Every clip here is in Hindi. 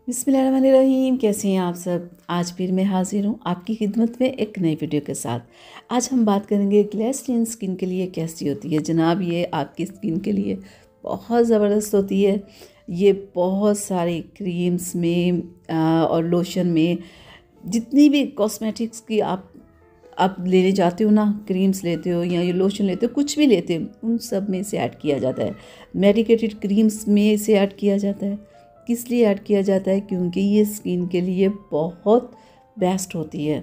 बिस्मिल्लाहिर्रहमानिर्रहीम। कैसे हैं आप सब। आज फिर मैं हाजिर हूँ आपकी खिदमत में एक नई वीडियो के साथ। आज हम बात करेंगे ग्लिसरीन स्किन के लिए कैसी होती है। जनाब, ये आपकी स्किन के लिए बहुत ज़बरदस्त होती है। ये बहुत सारी क्रीम्स में और लोशन में, जितनी भी कॉस्मेटिक्स की आप लेने जाते हो ना, क्रीम्स लेते हो या ये लोशन लेते हो, कुछ भी लेते हो, उन सब में इसे ऐड किया जाता है। मेडिकेटेड क्रीम्स में इसे ऐड किया जाता है। किस लिए ऐड किया जाता है? क्योंकि ये स्किन के लिए बहुत बेस्ट होती है।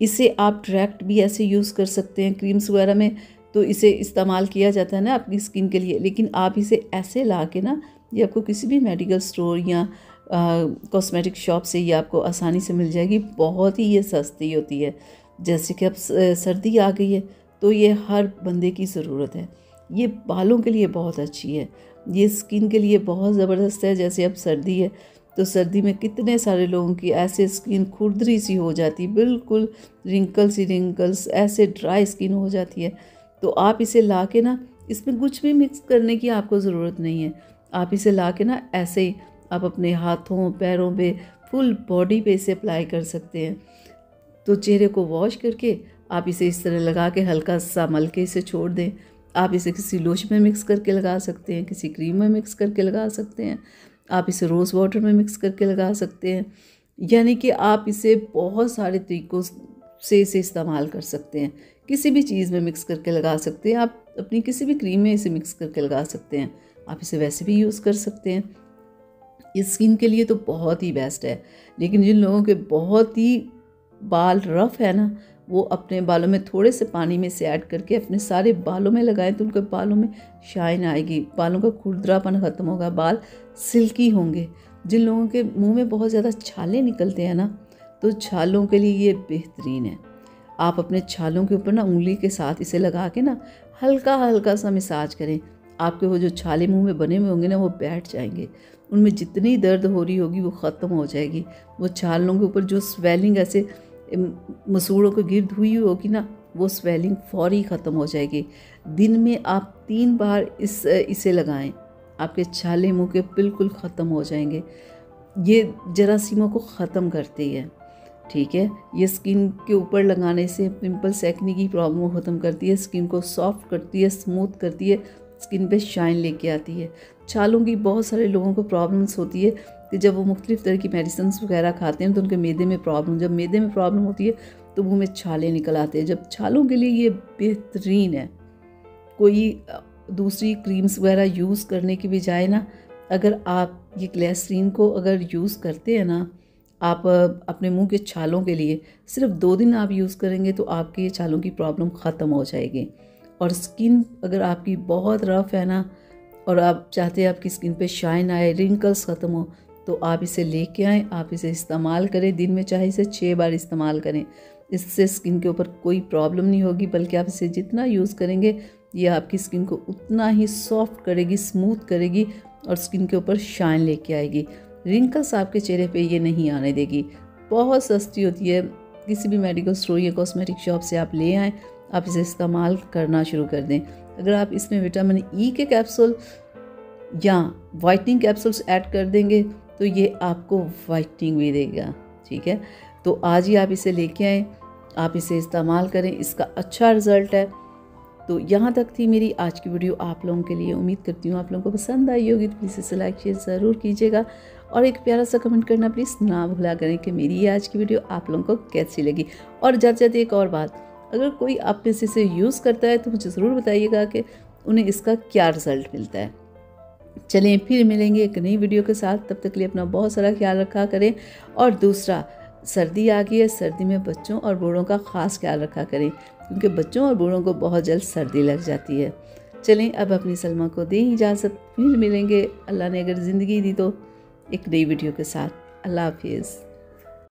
इसे आप डायरेक्ट भी ऐसे यूज़ कर सकते हैं क्रीम्स वगैरह में, तो इसे इस्तेमाल किया जाता है ना आपकी स्किन के लिए। लेकिन आप इसे ऐसे ला के ना, ये आपको किसी भी मेडिकल स्टोर या कॉस्मेटिक शॉप से ये आपको आसानी से मिल जाएगी। बहुत ही ये सस्ती होती है। जैसे कि अब सर्दी आ गई है तो ये हर बंदे की ज़रूरत है। ये बालों के लिए बहुत अच्छी है, ये स्किन के लिए बहुत ज़बरदस्त है। जैसे अब सर्दी है तो सर्दी में कितने सारे लोगों की ऐसे स्किन खुरदरी सी हो जाती, बिल्कुल रिंकल्स ऐसे ड्राई स्किन हो जाती है। तो आप इसे ला के ना, इसमें कुछ भी मिक्स करने की आपको ज़रूरत नहीं है। आप इसे ला के ना ऐसे ही आप अपने हाथों पैरों पे, फुल बॉडी पे इसे अप्लाई कर सकते हैं। तो चेहरे को वॉश करके आप इसे इस तरह लगा के हल्का सा मल के इसे छोड़ दें। आप इसे किसी लोशन में मिक्स करके लगा सकते हैं, किसी क्रीम में मिक्स करके लगा सकते हैं, आप इसे रोज़ वाटर में मिक्स करके लगा सकते हैं। यानी कि आप इसे बहुत सारे तरीक़ों से इसे इस्तेमाल कर सकते हैं। किसी भी चीज़ में मिक्स करके लगा सकते हैं। आप अपनी किसी भी क्रीम में इसे मिक्स करके लगा सकते हैं। आप इसे वैसे भी यूज़ कर सकते हैं। इस स्किन के लिए तो बहुत ही बेस्ट है। लेकिन जिन लोगों के बहुत ही बाल रफ़ है ना, वो अपने बालों में थोड़े से पानी में से ऐड करके अपने सारे बालों में लगाएं तो उनके बालों में शाइन आएगी, बालों का खुरदरापन ख़त्म होगा, बाल सिल्की होंगे। जिन लोगों के मुंह में बहुत ज़्यादा छाले निकलते हैं ना, तो छालों के लिए ये बेहतरीन है। आप अपने छालों के ऊपर ना उंगली के साथ इसे लगा के ना हल्का हल्का सा मसाज करें। आपके वो जो छाले मुंह में बने हुए होंगे ना, वो बैठ जाएंगे। उनमें जितनी दर्द हो रही होगी वो ख़त्म हो जाएगी। वो छालों के ऊपर जो स्वेलिंग ऐसे मसूड़ों को गिर्द हुई होगी ना, वो स्वेलिंग फौरी ख़त्म हो जाएगी। दिन में आप 3 बार इसे लगाएं, आपके छाले मुंह के बिल्कुल ख़त्म हो जाएंगे। ये जरासीमों को ख़त्म करती है, ठीक है। ये स्किन के ऊपर लगाने से पिंपल्स, एक्ने की प्रॉब्लम को ख़त्म करती है, स्किन को सॉफ्ट करती है, स्मूथ करती है, स्किन पे शाइन लेके आती है। छालों की बहुत सारे लोगों को प्रॉब्लम्स होती है कि जब वो मुख्तलिफ़ तरह की मेडिसिन वगैरह खाते हैं तो उनके मैदे में प्रॉब्लम, जब मैदे में प्रॉब्लम होती है तो मुँह में छाले निकल आते हैं। जब छालों के लिए ये बेहतरीन है। कोई दूसरी क्रीम्स वगैरह यूज़ करने की बजाय ना, अगर आप ये ग्लिसरीन को अगर यूज़ करते हैं ना, आप अपने मुंह के छालों के लिए सिर्फ 2 दिन आप यूज़ करेंगे तो आपके ये छालों की प्रॉब्लम ख़त्म हो जाएगी। और स्किन अगर आपकी बहुत रफ़ है ना, और आप चाहते हैं आपकी स्किन पे शाइन आए, रिंकल्स ख़त्म हो, तो आप इसे लेके आएँ, आप इसे इस्तेमाल करें। दिन में चाहे इसे 6 बार इस्तेमाल करें। इससे स्किन के ऊपर कोई प्रॉब्लम नहीं होगी, बल्कि आप इसे जितना यूज़ करेंगे ये आपकी स्किन को उतना ही सॉफ्ट करेगी, स्मूथ करेगी और स्किन के ऊपर शाइन लेके आएगी। रिंकल्स आपके चेहरे पे ये नहीं आने देगी। बहुत सस्ती होती है। किसी भी मेडिकल स्टोर या कॉस्मेटिक शॉप से आप ले आएँ, आप इसे इस्तेमाल करना शुरू कर दें। अगर आप इसमें विटामिन ई के कैप्सूल या वाइटनिंग कैप्सूल्स ऐड कर देंगे तो ये आपको वाइटनिंग भी देगा, ठीक है। तो आज ही आप इसे लेके आएँ, आप इसे इस्तेमाल करें, इसका अच्छा रिज़ल्ट है। तो यहाँ तक थी मेरी आज की वीडियो आप लोगों के लिए। उम्मीद करती हूँ आप लोगों को पसंद आई होगी। तो प्लीज़ इसे लाइक शेयर ज़रूर कीजिएगा और एक प्यारा सा कमेंट करना प्लीज़ ना भूला करें कि मेरी ये आज की वीडियो आप लोगों को कैसी लगी। और जाते जाते एक और बात, अगर कोई आप में से इसे यूज़ करता है तो मुझे ज़रूर बताइएगा कि उन्हें इसका क्या रिज़ल्ट मिलता है। चलें, फिर मिलेंगे एक नई वीडियो के साथ। तब तक के लिए अपना बहुत सारा ख्याल रखा करें। और दूसरा, सर्दी आ गई है, सर्दी में बच्चों और बूढ़ों का ख़ास ख्याल रखा करें, क्योंकि बच्चों और बूढ़ों को बहुत जल्द सर्दी लग जाती है। चलें, अब अपनी सलमा को दें इजाज़त। फिर मिलेंगे, अल्लाह ने अगर ज़िंदगी दी तो, एक नई वीडियो के साथ। अल्लाह हाफिज़।